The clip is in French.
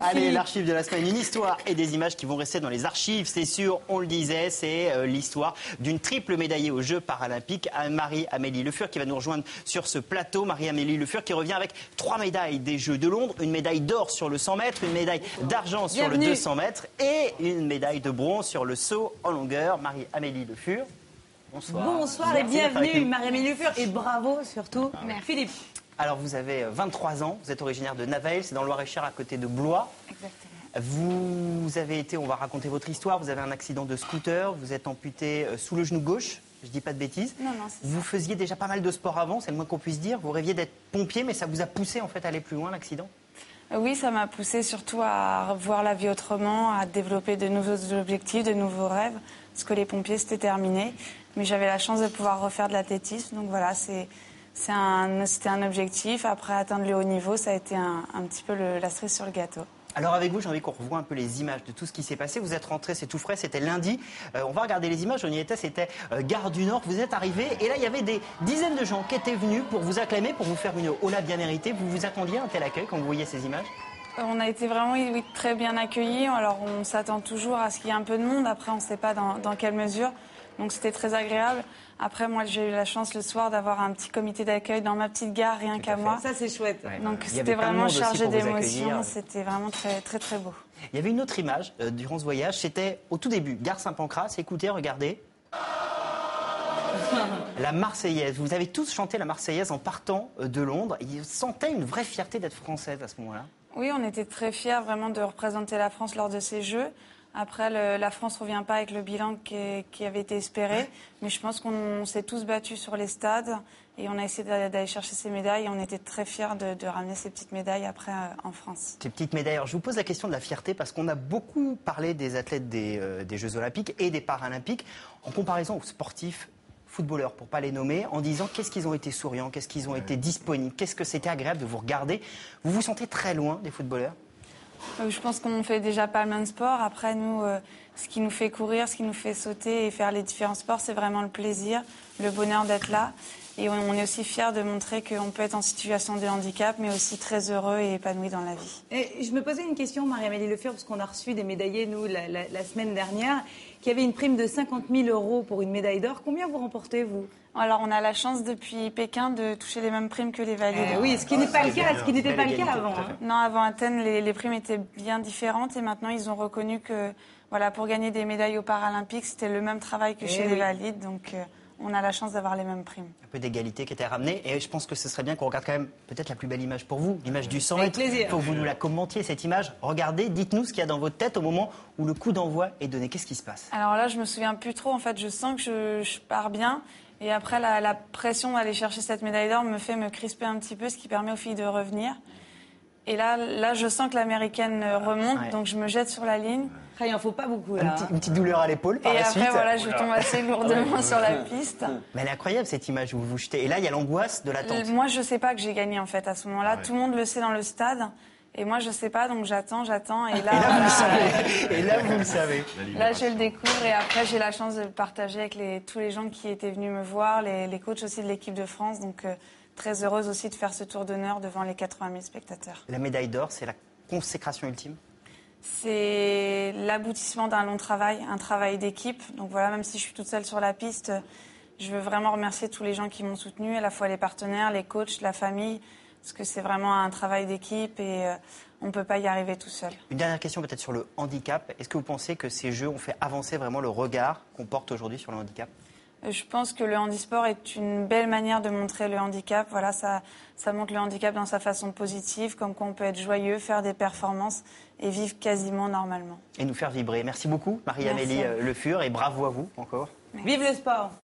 Allez, l'archive de la semaine, une histoire et des images qui vont rester dans les archives, c'est sûr, on le disait, c'est l'histoire d'une triple médaillée aux Jeux paralympiques, Marie-Amélie Le Fur qui va nous rejoindre sur ce plateau. Marie-Amélie Le Fur qui revient avec 3 médailles des Jeux de Londres, une médaille d'or sur le 100 mètres, une médaille d'argent sur le 200 mètres et une médaille de bronze sur le saut en longueur. Marie-Amélie Le Fur, bonsoir. Bonsoir et bienvenue Marie-Amélie Le Fur et bravo surtout Philippe. Alors vous avez 23 ans, vous êtes originaire de Navael, c'est dans le Loir-et-Cher à côté de Blois. Exactement. Vous avez été, on va raconter votre histoire, vous avez un accident de scooter, vous êtes amputé sous le genou gauche, je dis pas de bêtises. Non, c'est vous faisiez déjà pas mal de sport avant, c'est le moins qu'on puisse dire. Vous rêviez d'être pompier, mais ça vous a poussé en fait à aller plus loin, l'accident? Oui, ça m'a poussé surtout à voir la vie autrement, à développer de nouveaux objectifs, de nouveaux rêves, parce que les pompiers c'était terminé. Mais j'avais la chance de pouvoir refaire de l'athlétisme, donc voilà, c'était un objectif. Après, atteindre le haut niveau, ça a été un petit peu la cerise sur le gâteau. Alors avec vous, j'ai envie qu'on revoie un peu les images de tout ce qui s'est passé. Vous êtes rentré, c'est tout frais, c'était lundi. On va regarder les images, on y était, c'était Gare du Nord. Vous êtes arrivé et là, il y avait des dizaines de gens qui étaient venus pour vous acclamer, pour vous faire une hola bien méritée. Vous vous attendiez à un tel accueil quand vous voyez ces images? On a été vraiment très bien accueillis. Alors on s'attend toujours à ce qu'il y ait un peu de monde. Après, on ne sait pas dans quelle mesure. Donc c'était très agréable. Après, moi, j'ai eu la chance le soir d'avoir un petit comité d'accueil dans ma petite gare, rien qu'à moi. Ça, c'est chouette. Ouais. Donc c'était vraiment chargé d'émotions. C'était vraiment très, très, très beau. Il y avait une autre image durant ce voyage. C'était au tout début, gare Saint-Pancras. Écoutez, regardez. La Marseillaise. Vous avez tous chanté la Marseillaise en partant de Londres. Ils sentaient une vraie fierté d'être française à ce moment-là. Oui, on était très fiers vraiment de représenter la France lors de ces Jeux. Après, la France ne revient pas avec le bilan qui avait été espéré. Mais je pense qu'on s'est tous battus sur les stades et on a essayé d'aller chercher ces médailles. Et on était très fiers de ramener ces petites médailles après en France. Ces petites médailles. Alors, je vous pose la question de la fierté parce qu'on a beaucoup parlé des athlètes des Jeux Olympiques et des Paralympiques en comparaison aux sportifs footballeurs, pour ne pas les nommer, en disant qu'est-ce qu'ils ont été souriants, qu'est-ce qu'ils ont été disponibles, qu'est-ce que c'était agréable de vous regarder. Vous vous sentez très loin des footballeurs? Je pense qu'on fait déjà pas le même sport. Après, nous, ce qui nous fait courir, ce qui nous fait sauter et faire les différents sports, c'est vraiment le plaisir, le bonheur d'être là. Et on est aussi fiers de montrer qu'on peut être en situation de handicap, mais aussi très heureux et épanoui dans la vie. Et je me posais une question, Marie-Amélie Le Fur, parce qu'on a reçu des médaillés, nous, la semaine dernière, qui avait une prime de 50 000 € pour une médaille d'or. Combien vous remportez, vous? Alors, on a la chance depuis Pékin de toucher les mêmes primes que les valides. Oui, ce qui n'est pas le cas, ce qui n'était pas le cas avant. Non, avant Athènes, les primes étaient bien différentes et maintenant, ils ont reconnu que voilà, pour gagner des médailles aux Paralympiques, c'était le même travail que chez les valides. Donc, on a la chance d'avoir les mêmes primes. Un peu d'égalité qui était ramenée. Et je pense que ce serait bien qu'on regarde quand même peut-être la plus belle image pour vous, l'image du 100 mètres. Il faut que vous nous la commentiez, cette image. Regardez, dites-nous ce qu'il y a dans votre tête au moment où le coup d'envoi est donné. Qu'est-ce qui se passe? Alors là, je me souviens plus trop. En fait, je sens que je pars bien. Et après, la pression d'aller chercher cette médaille d'or me fait me crisper un petit peu, ce qui permet aux filles de revenir. Et là, je sens que l'américaine remonte, donc je me jette sur la ligne. Il n'en faut pas beaucoup, là. Une petite douleur à l'épaule par la suite. Et après, voilà, je tombe assez lourdement sur la piste. Mais elle est incroyable, cette image où vous vous jetez. Et là, il y a l'angoisse de l'attente. Moi, je ne sais pas que j'ai gagné, en fait, à ce moment-là. Tout le monde le sait dans le stade. Et moi, je ne sais pas, donc j'attends. Et là, vous le savez. Et là, vous le savez. Là, je le découvre. Et après, j'ai la chance de le partager avec tous les gens qui étaient venus me voir, les coachs aussi de l'équipe de France. Donc, très heureuse aussi de faire ce tour d'honneur devant les 80 000 spectateurs. La médaille d'or, c'est la consécration ultime? C'est l'aboutissement d'un long travail, un travail d'équipe. Donc voilà, même si je suis toute seule sur la piste, je veux vraiment remercier tous les gens qui m'ont soutenue, à la fois les partenaires, les coachs, la famille, parce que c'est vraiment un travail d'équipe et on ne peut pas y arriver tout seul. Une dernière question peut-être sur le handicap. Est-ce que vous pensez que ces Jeux ont fait avancer vraiment le regard qu'on porte aujourd'hui sur le handicap? Je pense que le handisport est une belle manière de montrer le handicap. Voilà, ça montre le handicap dans sa façon positive, comme quoi on peut être joyeux, faire des performances et vivre quasiment normalement. Et nous faire vibrer. Merci beaucoup, Marie-Amélie Le Fur, et bravo à vous encore. Vive le sport!